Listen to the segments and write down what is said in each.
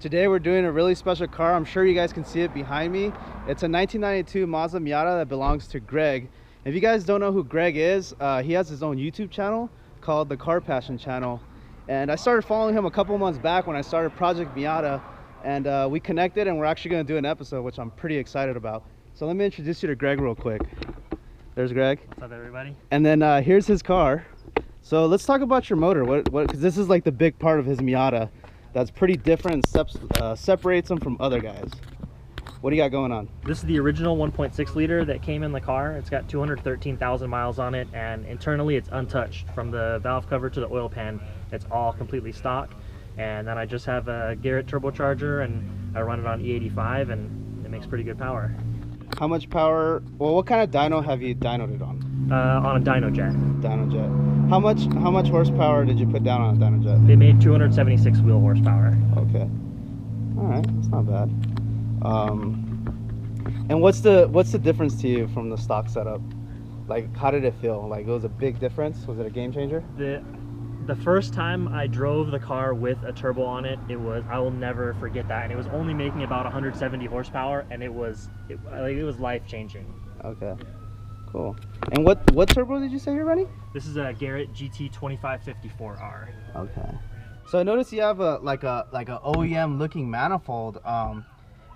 Today we're doing a really special car. I'm sure you guys can see it behind me. It's a 1992 Mazda Miata that belongs to Greg. If you guys don't know who Greg is, he has his own YouTube channel called the Car Passion Channel. And I started following him a couple months back when I started Project Miata. And we connected, and we're actually going to do an episode, which I'm pretty excited about. So let me introduce you to Greg real quick. There's Greg. What's up, everybody? And then here's his car. So let's talk about your motor. Because this is like the big part of his Miata that's pretty different and separates him from other guys. What do you got going on? This is the original 1.6 liter that came in the car. It's got 213,000 miles on it, and internally it's untouched. From the valve cover to the oil pan, it's all completely stock. And then I just have a Garrett turbocharger, and I run it on E85, and it makes pretty good power. How much power? Well, what kind of dyno have you dynoed it on? On a dyno jet. Dyno jet. How much horsepower did you put down on a dyno jet? They made 276 wheel horsepower. Okay. All right, that's not bad. And what's the difference to you from the stock setup? Like, how did it feel? Like, it was a big difference? Was it a game changer? The first time I drove the car with a turbo on it, I will never forget that. And it was only making about 170 horsepower, and it was life changing. Okay, cool. And what turbo did you say you're running? This is a Garrett GT 2554R. Okay. So I noticed you have a OEM looking manifold.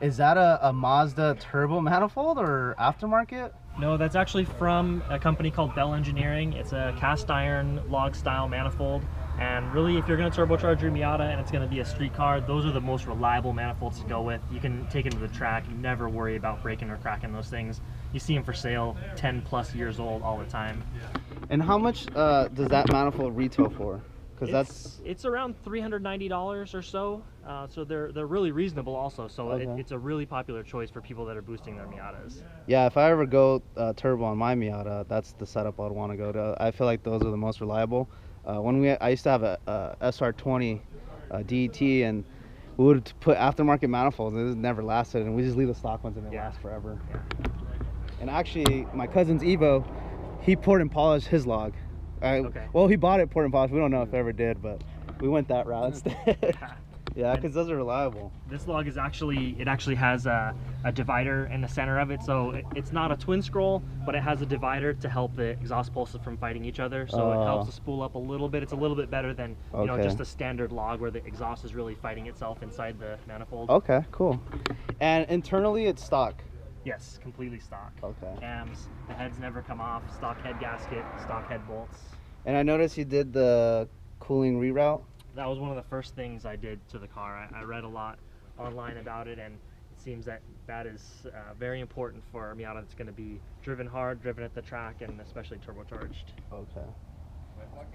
Is that a Mazda turbo manifold or aftermarket? No, that's actually from a company called Bell Engineering. It's a cast iron log style manifold. And really, if you're going to turbocharge your Miata and it's going to be a street car, those are the most reliable manifolds to go with. You can take it to the track. You never worry about breaking or cracking those things. You see them for sale 10 plus years old all the time. And how much does that manifold retail for? Because it's around $390 or so. So they're really reasonable also. So okay. it's a really popular choice for people that are boosting their Miatas. Yeah, if I ever go turbo on my Miata, that's the setup I'd want to go to. I feel like those are the most reliable. I used to have a SR20 DET, and we would put aftermarket manifolds, and it never lasted, and we just leave the stock ones and they last forever. Yeah. And actually, my cousin's Evo, he poured and polished his log. Okay. Well, he bought it poured and polished. We don't know if it ever did, but we went that route instead. Yeah, because those are reliable. This log is actually has a divider in the center of it, so it's not a twin scroll, but it has a divider to help the exhaust pulses from fighting each other. So it helps to spool up a little bit. It's a little bit better than just a standard log where the exhaust is really fighting itself inside the manifold. Okay, cool. And internally, it's stock. Yes, completely stock. Okay. Cams, the heads never come off. Stock head gasket, stock head bolts. And I noticed you did the cooling reroute. That was one of the first things I did to the car. I read a lot online about it, and it seems that is very important for a Miata that's going to be driven hard, driven at the track, and especially turbocharged. Okay.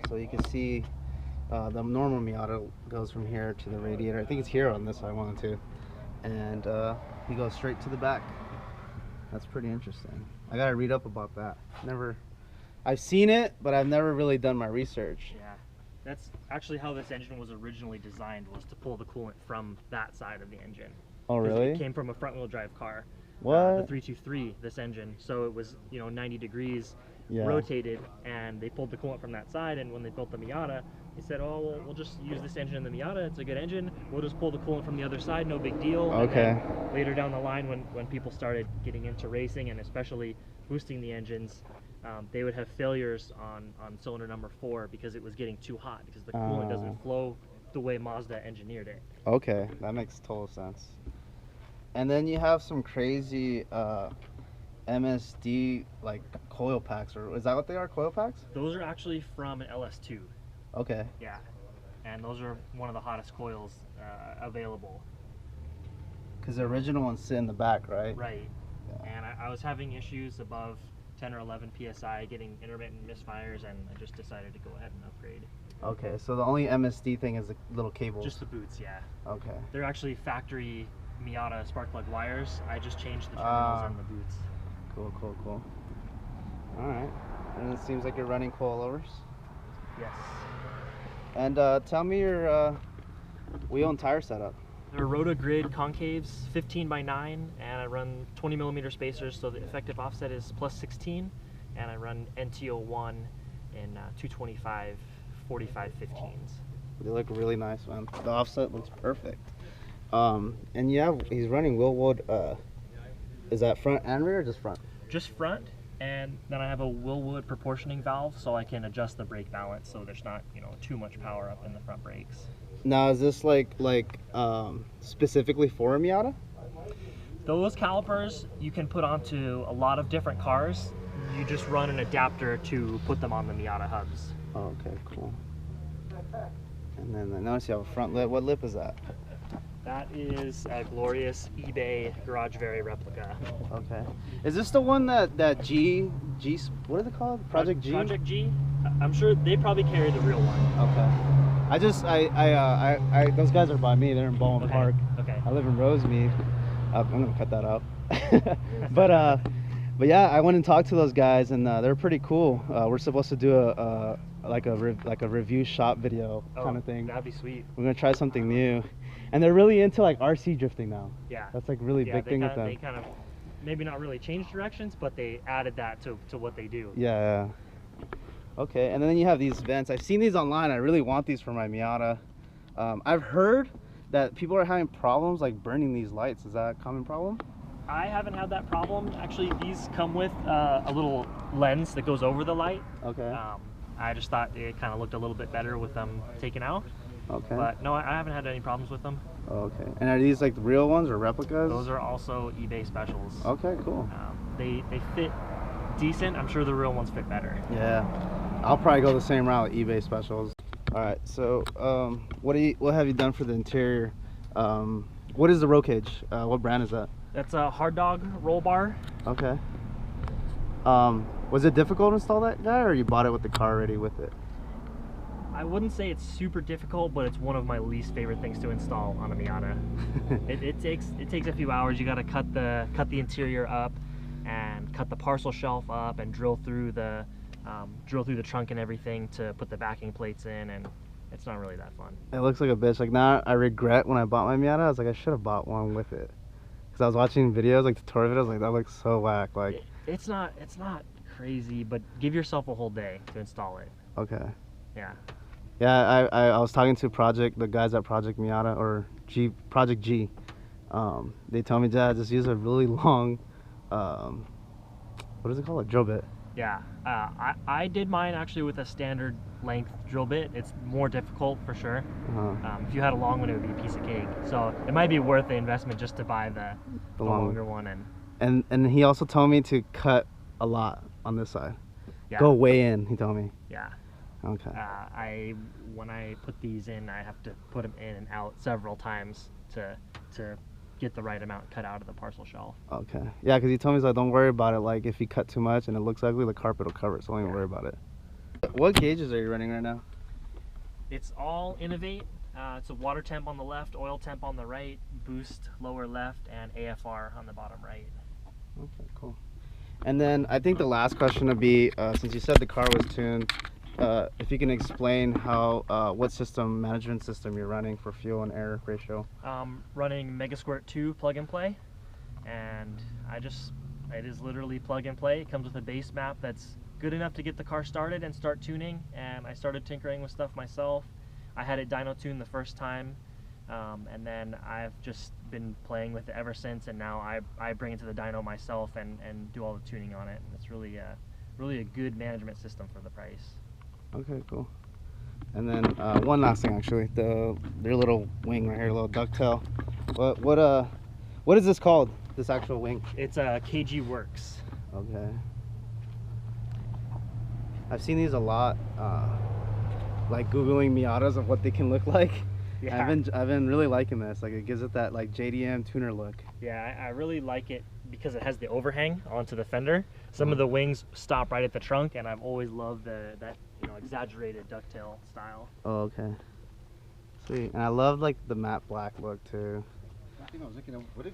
So you can see the normal Miata goes from here to the radiator. I think it's here on this I wanted to. And he goes straight to the back. That's pretty interesting. I got to read up about that. I've seen it, but I've never really done my research. Yeah. That's actually how this engine was originally designed, was to pull the coolant from that side of the engine. Oh, really? It came from a front-wheel drive car. What? The 323, this engine. So it was, 90 degrees rotated, and they pulled the coolant from that side. And when they built the Miata, they said, "Oh, well, we'll just use this engine in the Miata. It's a good engine. We'll just pull the coolant from the other side. No big deal." Okay. And then later down the line, when people started getting into racing and especially boosting the engines, they would have failures on cylinder number 4 because it was getting too hot, because the coolant doesn't flow the way Mazda engineered it. Okay, that makes total sense. And then you have some crazy MSD like coil packs, or is that what they are, coil packs? Those are actually from an LS2. Okay. Yeah, and those are one of the hottest coils available. Because the original ones sit in the back, right? Right. Yeah. And I was having issues above 10 or 11 PSI, getting intermittent misfires, and I just decided to go ahead and upgrade. Okay, so the only MSD thing is the little cables. Just the boots, yeah. Okay. They're actually factory Miata spark plug wires. I just changed the terminals and the boots. Cool, cool, cool. All right. And it seems like you're running coilovers. Yes. And tell me your wheel and tire setup. They're Rotogrid concaves, 15x9, and I run 20 millimeter spacers, so the effective offset is +16, and I run NT01 in 225 45 15s. They look really nice, man. The offset looks perfect. And yeah, he's running Willwood. Is that front and rear or just front? Just front, and then I have a Willwood proportioning valve, so I can adjust the brake balance so there's not, you know, too much power up in the front brakes. Now, is this like specifically for a Miata? Those calipers you can put onto a lot of different cars. You just run an adapter to put them on the Miata hubs. Oh, okay, cool. And then I notice you have a front lip. What lip is that? That is a glorious eBay Garage Very replica. Okay. Is this the one that G, what is it called? Project G? Project G? I'm sure they probably carry the real one. Okay. Those guys are by me. They're in Baldwin Park. Okay. I live in Rosemead. I'm gonna cut that out. But yeah, I went and talked to those guys, and they're pretty cool. We're supposed to do a review shop video kind of thing. That'd be sweet. We're gonna try something new, and they're really into like RC drifting now. Yeah. That's like really big thing with them. They kind of maybe not really changed directions, but they added that to what they do. Yeah. Okay, and then you have these vents. I've seen these online. I really want these for my Miata. I've heard that people are having problems like burning these lights. Is that a common problem? I haven't had that problem. Actually, these come with a little lens that goes over the light. Okay. I just thought it kind of looked a little bit better with them taken out. Okay. But no, I haven't had any problems with them. Okay. And are these like the real ones or replicas? Those are also eBay specials. Okay, cool. They fit decent. I'm sure the real ones fit better. Yeah. I'll probably go the same route with eBay specials. All right. So, what have you done for the interior? What is the roll cage? What brand is that? That's a Hard Dog roll bar. Okay. Was it difficult to install that guy, or you bought it with the car already with it? I wouldn't say it's super difficult, but it's one of my least favorite things to install on a Miata. it takes a few hours. You got to cut the interior up, and cut the parcel shelf up, and drill through the trunk and everything to put the backing plates in, and it's not really that fun. It looks like a bitch. Like now, I regret when I bought my Miata. I was like, I should have bought one with it, because I was watching videos, like tutorial videos, like that looks so whack. Like it's not crazy, but give yourself a whole day to install it. Okay. Yeah. Yeah, I was talking to the guys at Project Miata or Project G. They told me, Dad, just use a really long, what is it called? A drill bit. Yeah, I did mine actually with a standard length drill bit. It's more difficult for sure. If you had a long one, it would be a piece of cake. So it might be worth the investment just to buy the longer one. And he also told me to cut a lot on this side. Yeah. Go way in, he told me. Yeah. Okay. When I put these in, I have to put them in and out several times to get the right amount cut out of the parcel shelf. Okay. Yeah, because he told me, he's like, don't worry about it. Like, if you cut too much and it looks ugly, the carpet will cover it, so don't even worry about it. What gauges are you running right now? It's all Innovate. It's a water temp on the left, oil temp on the right, boost lower left, and AFR on the bottom right. Okay, cool. And then I think the last question would be, since you said the car was tuned, if you can explain how what management system you're running for fuel and air ratio. Running Megasquirt 2 plug and play, and it is literally plug and play. It comes with a base map that's good enough to get the car started and start tuning, and I started tinkering with stuff myself. I had it dyno tuned the first time, and then I've just been playing with it ever since, and now I bring it to the dyno myself and do all the tuning on it. It's really a good management system for the price. Okay, cool. And then one last thing, actually, their little wing right here, little ducktail. What is this called? This actual wing? It's a KG Works. Okay. I've seen these a lot, like Googling Miatas of what they can look like. Yeah. I've been really liking this. Like, it gives it that like JDM tuner look. Yeah, I really like it because it has the overhang onto the fender. Some of the wings stop right at the trunk, and I've always loved that exaggerated ducktail style. Oh, okay. Sweet. And I love like the matte black look too. I think I was looking at, is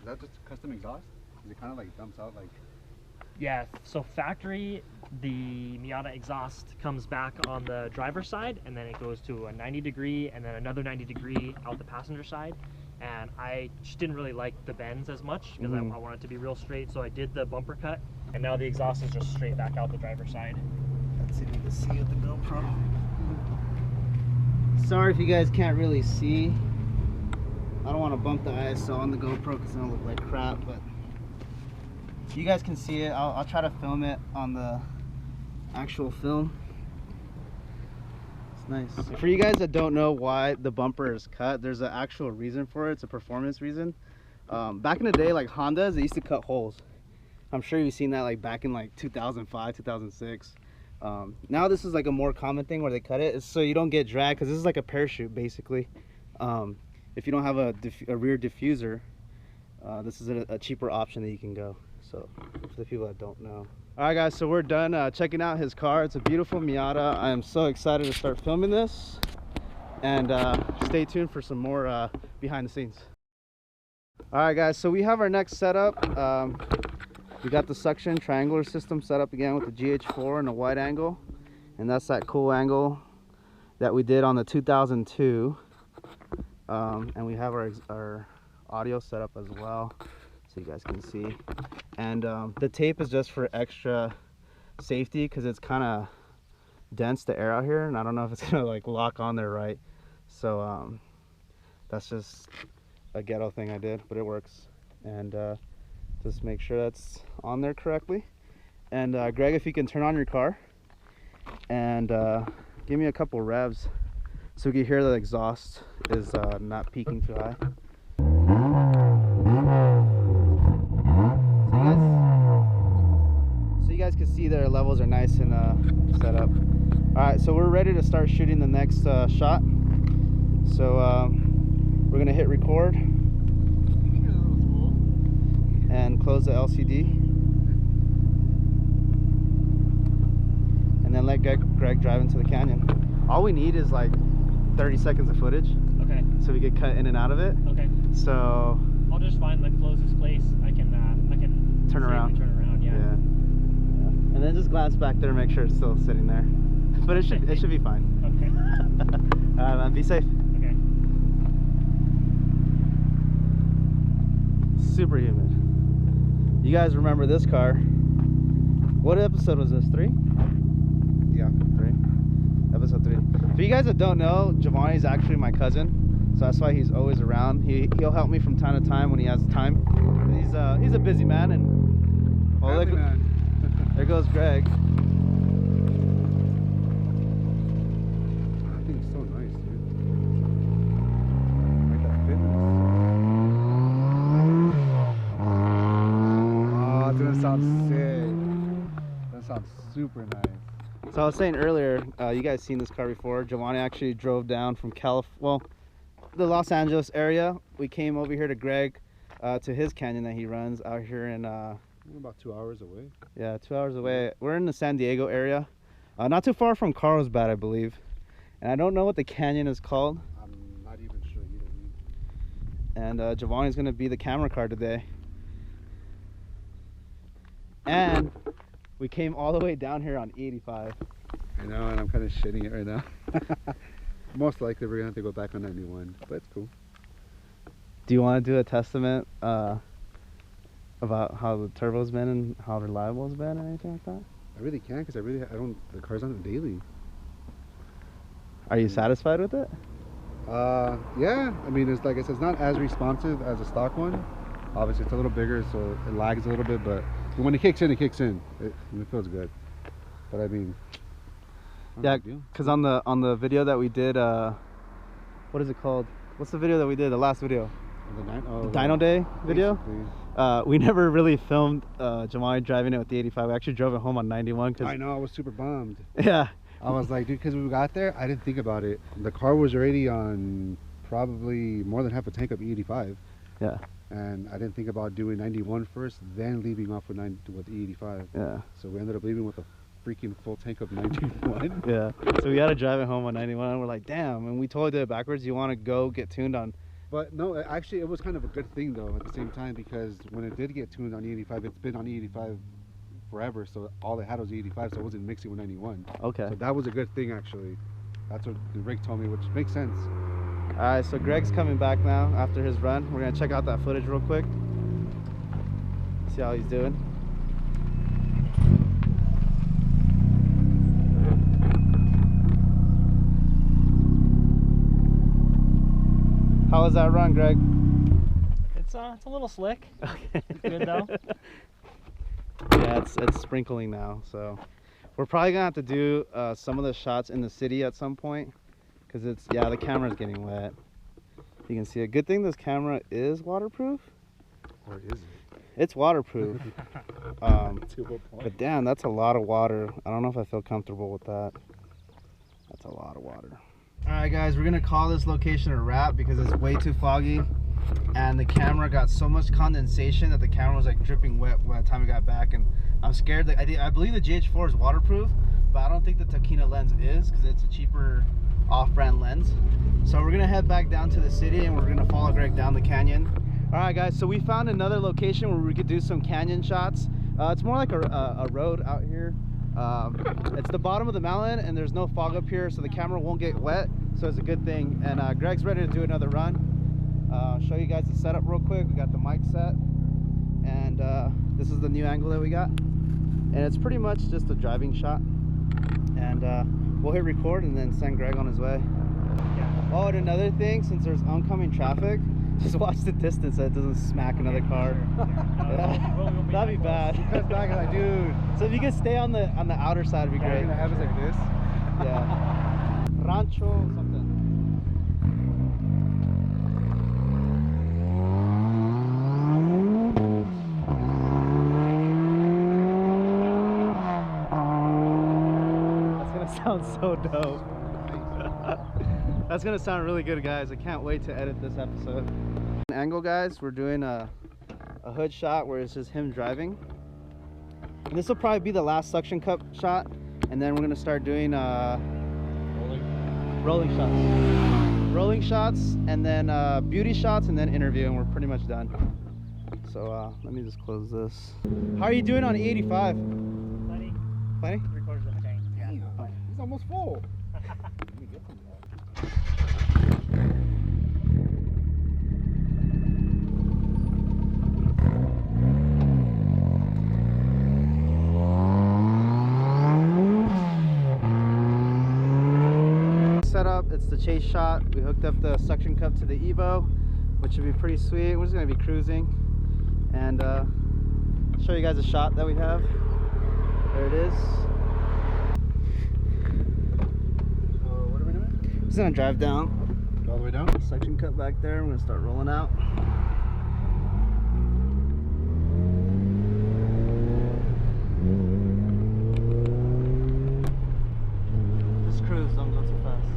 that just custom exhaust? Is it kind of like dumps out like? Yeah, so factory, the Miata exhaust comes back on the driver's side, and then it goes to a 90-degree and then another 90-degree out the passenger side. And I just didn't really like the bends as much because I wanted it to be real straight, so I did the bumper cut, and now the exhaust is just straight back out the driver's side. Let's see if you can see with the GoPro. Sorry if you guys can't really see. I don't want to bump the ISO on the GoPro because it's gonna look like crap, but you guys can see it. I'll try to film it on the actual film. It's nice. For you guys that don't know why the bumper is cut, there's an actual reason for it. It's a performance reason. Back in the day, like Hondas, they used to cut holes. I'm sure you've seen that like back in like 2005, 2006. Now this is like a more common thing where they cut it. It's so you don't get dragged, because this is like a parachute basically. If you don't have a rear diffuser, this is a cheaper option that you can go. So for the people that don't know. All right guys, so we're done checking out his car. It's a beautiful Miata. I am so excited to start filming this, and stay tuned for some more behind the scenes. All right guys, so we have our next setup. We got the suction triangular system set up again with the GH4 and a wide angle, and that's that cool angle that we did on the 2002. And we have our audio set up as well, so you guys can see. And the tape is just for extra safety, because it's kind of dense, the air out here, and I don't know if it's gonna like lock on there right. So that's just a ghetto thing I did, but it works. And just make sure that's on there correctly. And Greg, if you can turn on your car and give me a couple revs so we can hear the exhaust is not peaking too high. So you guys can see their levels are nice and set up. All right, so we're ready to start shooting the next shot. So we're gonna hit record and close the LCD, and then let Greg drive into the canyon. All we need is like 30 seconds of footage. Okay. So we could cut in and out of it. Okay. So I'll just find the closest place I can turn around. Turn around, yeah. Yeah. And then just glance back there and make sure it's still sitting there. But it should be fine. Okay. All right, man. Be safe. Okay. Super humid. You guys remember this car? What episode was this? 3? Yeah. 3. Episode 3. For you guys that don't know, Jovany is actually my cousin, so that's why he's always around. He'll help me from time to time when he has time. He's a busy man, and well, there goes Greg. I think it's so nice, dude. Like that fitness. Oh, it's gonna sound sick. That sounds super nice. So I was saying earlier, you guys seen this car before. Jovany actually drove down from the Los Angeles area. We came over here to Greg, to his canyon that he runs out here in We're about 2 hours away. Yeah, 2 hours away. We're in the San Diego area, not too far from Carlsbad, I believe. And I don't know what the canyon is called. I'm not even sure either. And Jovany's gonna be the camera car today. And we came all the way down here on 85. I know, and I'm kind of shitting it right now. Most likely we're gonna have to go back on 91, but it's cool. Do you want to do a testament about how the turbo's been and how reliable it's been or anything like that? I really can't, because the car's on it daily. Are you satisfied with it? Yeah, I mean, it's like I said, it's not as responsive as a stock one. Obviously it's a little bigger, so it lags a little bit, but when it kicks in, it feels good. But I mean, yeah, because on the video that we did, what is it called? What's the video that we did, the last video? The Dyno Day video? We never really filmed Jovany driving it with the 85. We actually drove it home on 91. I know, I was super bummed. Yeah. I was like, dude, because when we got there, I didn't think about it. The car was already on probably more than half a tank of E85. Yeah. And I didn't think about doing 91 first, then leaving off with E85. Yeah. So we ended up leaving with a freaking full tank of 91. Yeah. So we had to drive it home on 91. And we're like, damn. And we totally did it backwards. You want to go get tuned on? But no, actually, it was kind of a good thing though at the same time, because when it did get tuned on E85, it's been on E85 forever. So all it had was E85, so it wasn't mixing with 91. Okay. So that was a good thing actually. That's what Rick told me, which makes sense. All right, so Greg's coming back now after his run. We're gonna check out that footage real quick. See how he's doing. How was that run, Greg? It's a little slick. Okay. It's good though. Yeah, it's sprinkling now, so we're probably gonna have to do some of the shots in the city at some point, because the camera's getting wet. You can see a good thing this camera is waterproof. Or is it? It's waterproof. But damn, that's a lot of water. I don't know if I feel comfortable with that. That's a lot of water. All right, guys, we're gonna call this location a wrap because it's way too foggy, and the camera got so much condensation that the camera was like dripping wet by the time we got back. And I'm scared that I believe the GH4 is waterproof, but I don't think the Tokina lens is because it's a cheaper off-brand lens. So we're gonna head back down to the city and we're gonna follow Greg down the canyon. All right, guys, so we found another location where we could do some canyon shots. It's more like a road out here. It's the bottom of the mountain and there's no fog up here, so the camera won't get wet, so it's a good thing. And Greg's ready to do another run. Show you guys the setup real quick. We got the mic set, and this is the new angle that we got, and it's pretty much just a driving shot. And we'll hit record and then send Greg on his way. Oh, and another thing, since there's oncoming traffic, just watch the distance so it doesn't smack another car. That'd be bad. That's back and like, dude. So if you could stay on the outer side, it'd be great. You're gonna have us like this. Yeah. Rancho something. That's gonna sound so dope. That's gonna sound really good, guys. I can't wait to edit this episode. Angle, guys, we're doing a hood shot where it's just him driving. And this will probably be the last suction cup shot, and then we're gonna start doing rolling shots, and then beauty shots, and then interview, and we're pretty much done. So let me just close this. How are you doing on E85? Plenty. Plenty? 3/4 of the tank. Yeah. He's almost full. Setup, it's the chase shot. We hooked up the suction cup to the Evo, which should be pretty sweet. We're just gonna be cruising and show you guys a shot that we have. There it is. So what are we doing? Just gonna drive down. All the way down? Suction cup back there. We're gonna start rolling out. Just cruise, don't go too fast.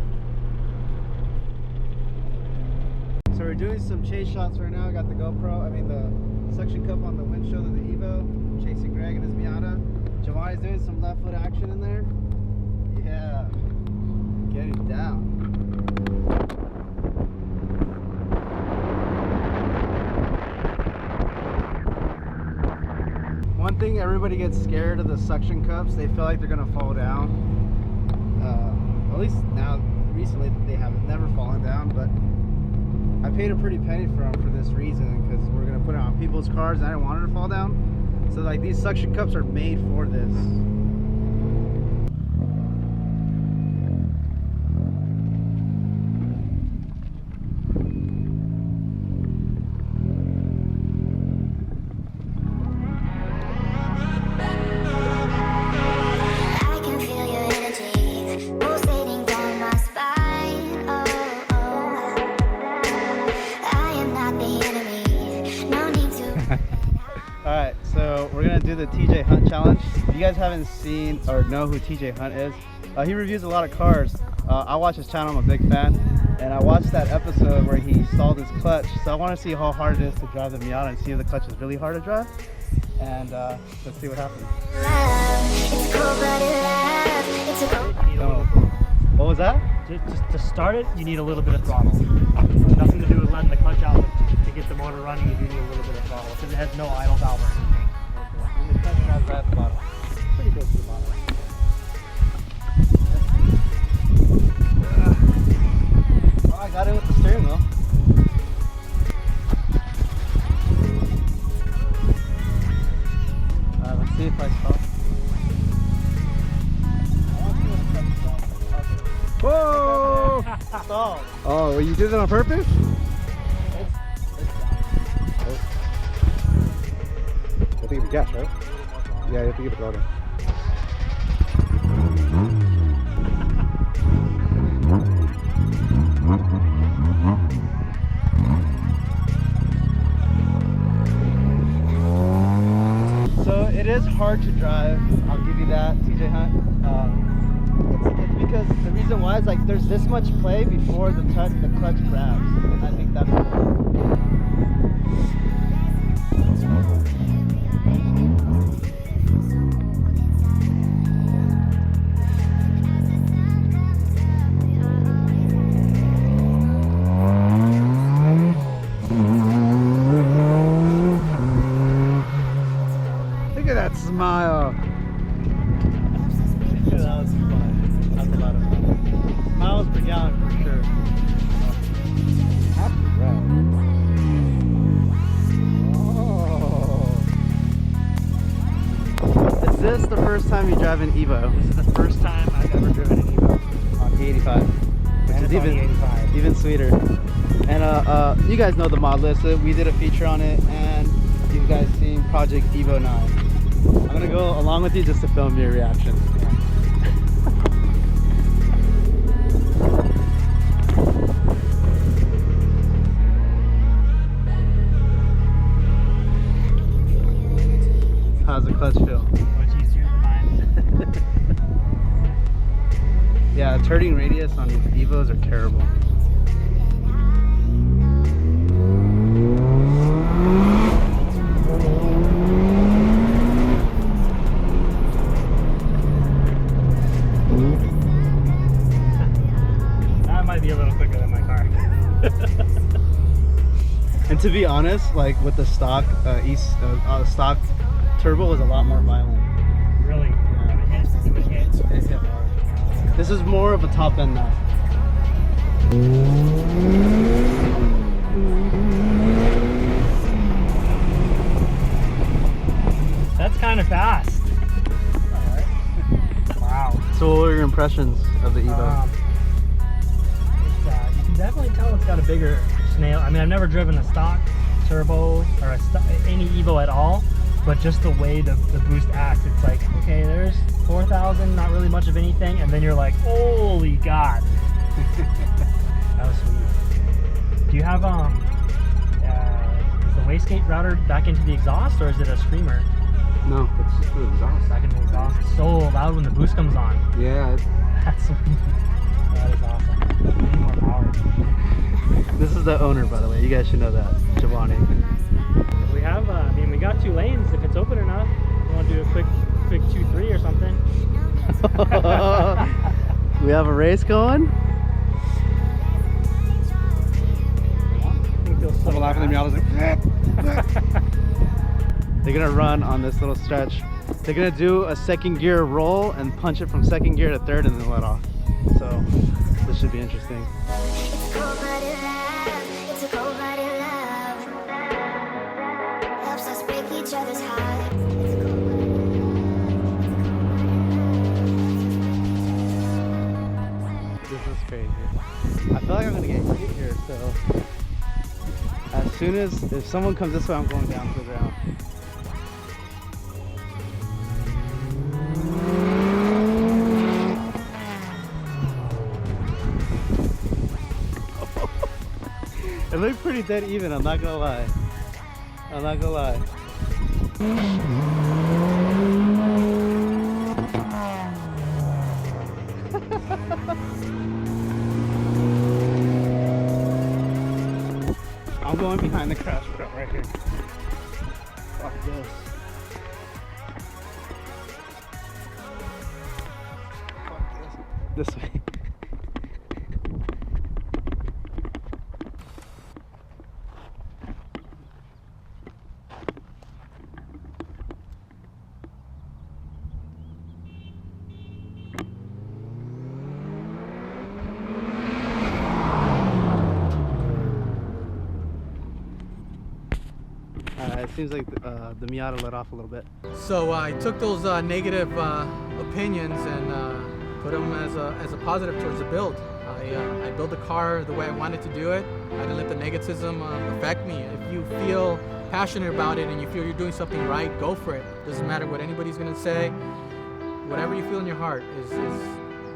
So we're doing some chase shots right now. I got the the suction cup on the windshield of the Evo. Chasing Greg and his Miata. Jovany's doing some left foot action in there. Yeah. Getting down. One thing, everybody gets scared of the suction cups. They feel like they're gonna fall down. At least now, recently, they haven't never fallen down. But I paid a pretty penny for them for this reason, because we're gonna put it on people's cars, and I didn't want it to fall down. So like these suction cups are made for this. Alright, so we're gonna do the TJ Hunt challenge. If you guys haven't seen or know who TJ Hunt is, he reviews a lot of cars. I watch his channel, I'm a big fan, and I watched that episode where he stalled his clutch. So I want to see how hard it is to drive the Miata and see if the clutch is really hard to drive. And let's see what happens. What was that? Just to start it, you need a little bit of throttle. Nothing to do with letting the clutch out. To get the motor running, you do need a little bit of throttle because it has no idle valve or anything. And the clutch has right at the bottom. Pretty close to the bottom. Oh, I got it with the steering wheel. Let's see if I stop. Whoa! Stop. Oh, well, you did it on purpose? Gas, right? Yeah, you have to give it throttle. So it is hard to drive. I'll give you that, TJ Hunt. It's because the reason why is like there's this much play before the clutch grabs. I think that's Look at that smile. that was fun. That's a lot of fun. Miles per gallon for sure. That's right. Oh. Is this the first time you drive an Evo? This is the first time I've ever driven an Evo. On the 85, which And is it's on the 85. even sweeter. And you guys know the mod list. We did a feature on it, and you guys seen Project Evo 9. I'm gonna go along with you just to film your reaction. How's the clutch feel? Much easier than mine. Yeah, turning radius on Evos are terrible. That might be a little quicker than my car. And to be honest, like with the stock stock turbo was a lot more violent. Really? Yeah. It would hit. It hit hard. This is more of a top end now. That's kind of fast. Wow. So what were your impressions of the Evo? You can definitely tell it's got a bigger snail. I mean, I've never driven a stock turbo or any Evo at all, but just the way the boost acts, it's like, okay, there's 4,000, not really much of anything, and then you're like, holy God. That was sweet. Do you have is the wastegate routed back into the exhaust, or is it a screamer? No, it's just the exhaust. Back into the exhaust. It's so loud when the boost comes on. Yeah. That's sweet. That is awesome. We need more power. This is the owner, by the way. You guys should know that, Jovany. We have, I mean, we got 2 lanes if it's open enough. We want to do a quick 2-3 or something. We have a race going. It feels so I'm laughing at me. I was like, They're gonna run on this little stretch. They're gonna do a second gear roll and punch it from second gear to third and then let off. So this should be interesting. This is crazy. I feel like I'm gonna get hit here, so as soon as if someone comes this way, I'm going down to the ground. It looked pretty dead even, I'm not gonna lie. I'm not gonna lie. I'm going behind the crash pad right here. Fuck this. Fuck this. This way. It seems like the Miata let off a little bit. So I took those negative opinions and put them as a positive towards the build. I built the car the way I wanted to do it. I didn't let the negativism affect me. If you feel passionate about it and you feel you're doing something right, go for it. Doesn't matter what anybody's gonna say. Whatever you feel in your heart is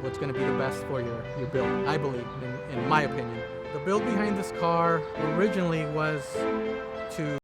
what's gonna be the best for your build, I believe, in my opinion. The build behind this car originally was to